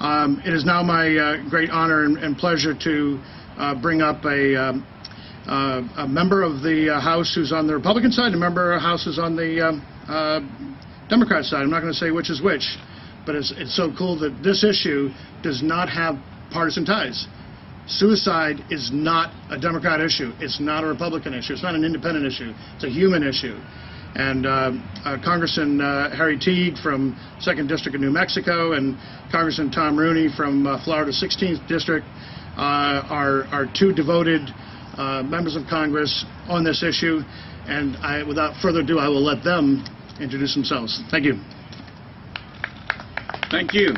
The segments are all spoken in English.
It is now my great honor and pleasure to bring up a member of the House who's on the Republican side, and a member of the House who's on the Democrat side. I'm not going to say which is which, but it's so cool that this issue does not have partisan ties. Suicide is not a Democrat issue. It's not a Republican issue. It's not an independent issue. It's a human issue. And Congressman Harry Teague from 2nd District of New Mexico and Congressman Tom Rooney from Florida 16th District are two devoted members of Congress on this issue. And without further ado, I will let them introduce themselves. Thank you. Thank you.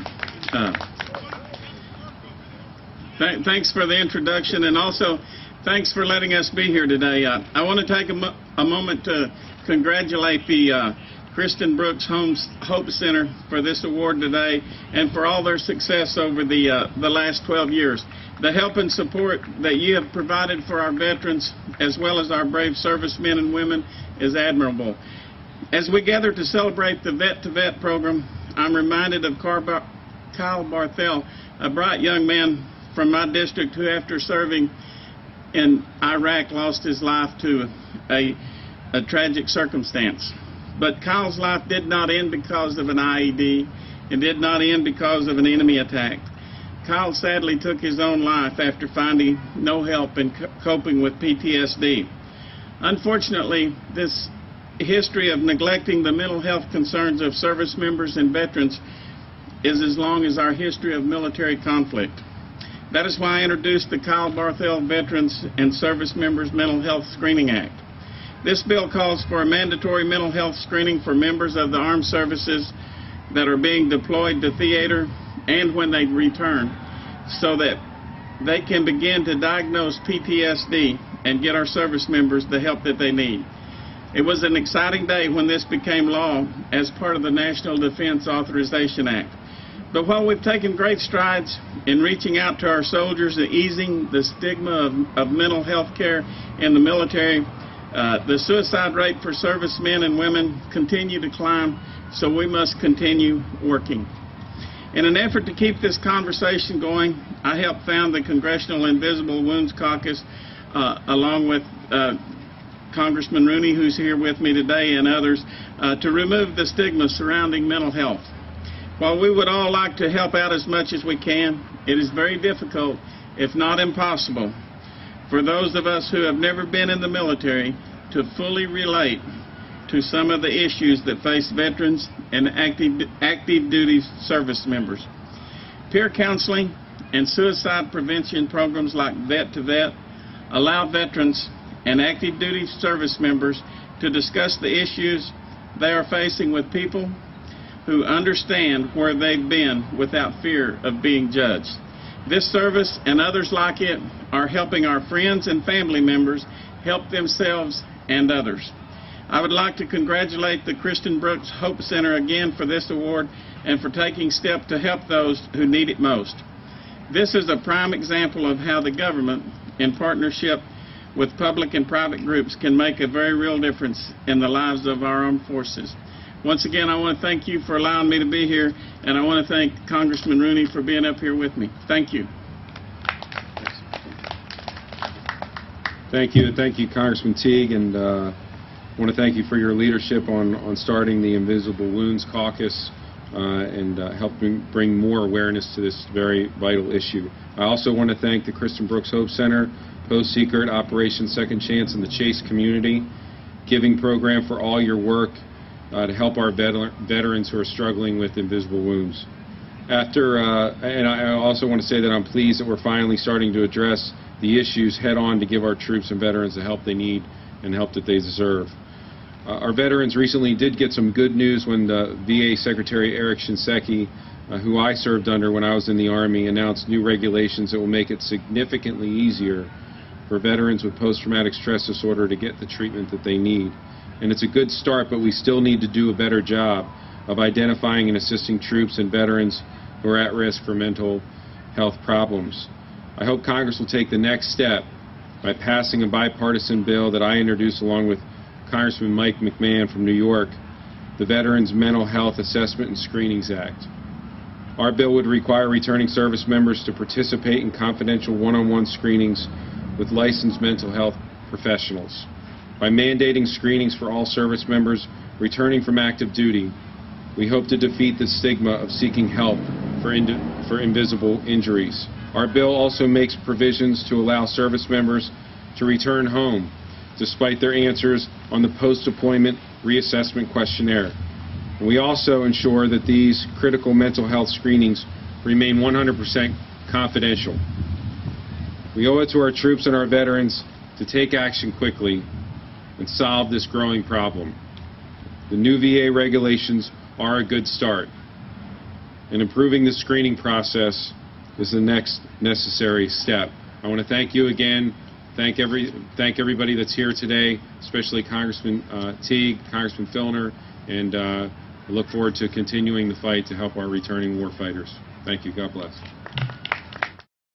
Thanks for the introduction, and also thanks for letting us be here today. I want to take a moment to congratulate the Kristin Brooks Hope Center for this award today and for all their success over the last 12 years. The help and support that you have provided for our veterans as well as our brave servicemen and women is admirable. As we gather to celebrate the Vet to Vet program, I'm reminded of Kyle Barthel, a bright young man from my district who, after serving in Iraq, lost his life to a tragic circumstance. But Kyle's life did not end because of an IED. It did not end because of an enemy attack. Kyle sadly took his own life after finding no help in coping with PTSD. Unfortunately, this history of neglecting the mental health concerns of service members and veterans is as long as our history of military conflict. That is why I introduced the Kyle Barthel Veterans and Service Members Mental Health Screening Act. This bill calls for a mandatory mental health screening for members of the armed services that are being deployed to theater and when they return, so that they can begin to diagnose PTSD and get our service members the help that they need. It was an exciting day when this became law as part of the National Defense Authorization Act. But while we've taken great strides in reaching out to our soldiers and easing the stigma of mental health care in the military, the suicide rate for servicemen and women continue to climb, so we must continue working. In an effort to keep this conversation going, I helped found the Congressional Invisible Wounds Caucus along with Congressman Rooney, who's here with me today, and others, to remove the stigma surrounding mental health. While we would all like to help out as much as we can, it is very difficult, if not impossible, for those of us who have never been in the military to fully relate to some of the issues that face veterans and active duty service members. Peer counseling and suicide prevention programs like Vet to Vet allow veterans and active duty service members to discuss the issues they are facing with people who understand where they've been without fear of being judged. This service and others like it are helping our friends and family members help themselves and others. I would like to congratulate the Kristin Brooks Hope Center again for this award and for taking steps to help those who need it most. This is a prime example of how the government, in partnership with public and private groups, can make a very real difference in the lives of our armed forces. Once again, I want to thank you for allowing me to be here, and I want to thank Congressman Rooney for being up here with me. Thank you. Thank you, Congressman Teague, and I want to thank you for your leadership on starting the Invisible Wounds Caucus and helping bring more awareness to this very vital issue. I also want to thank the Kristin Brooks Hope Center, Post Secret, Operation Second Chance, and the Chase Community Giving Program for all your work to help our veterans who are struggling with invisible wounds. And I also want to say that I'm pleased that we're finally starting to address the issues head-on to give our troops and veterans the help they need and help that they deserve. Our veterans recently did get some good news when the VA Secretary Eric Shinseki, who I served under when I was in the Army, announced new regulations that will make it significantly easier for veterans with post-traumatic stress disorder to get the treatment that they need. And it's a good start, but we still need to do a better job of identifying and assisting troops and veterans who are at risk for mental health problems. I hope Congress will take the next step by passing a bipartisan bill that I introduced along with Congressman Mike McMahon from New York, the Veterans Mental Health Assessment and Screenings Act. Our bill would require returning service members to participate in confidential one-on-one screenings with licensed mental health professionals. By mandating screenings for all service members returning from active duty, we hope to defeat the stigma of seeking help for invisible injuries. Our bill also makes provisions to allow service members to return home despite their answers on the post-deployment reassessment questionnaire. And we also ensure that these critical mental health screenings remain 100% confidential. We owe it to our troops and our veterans to take action quickly and solve this growing problem. The new VA regulations are a good start, and improving the screening process is the next necessary step. I want to thank you again. Thank everybody that's here today, especially Congressman Teague, Congressman Filner, and I look forward to continuing the fight to help our returning warfighters. Thank you. God bless.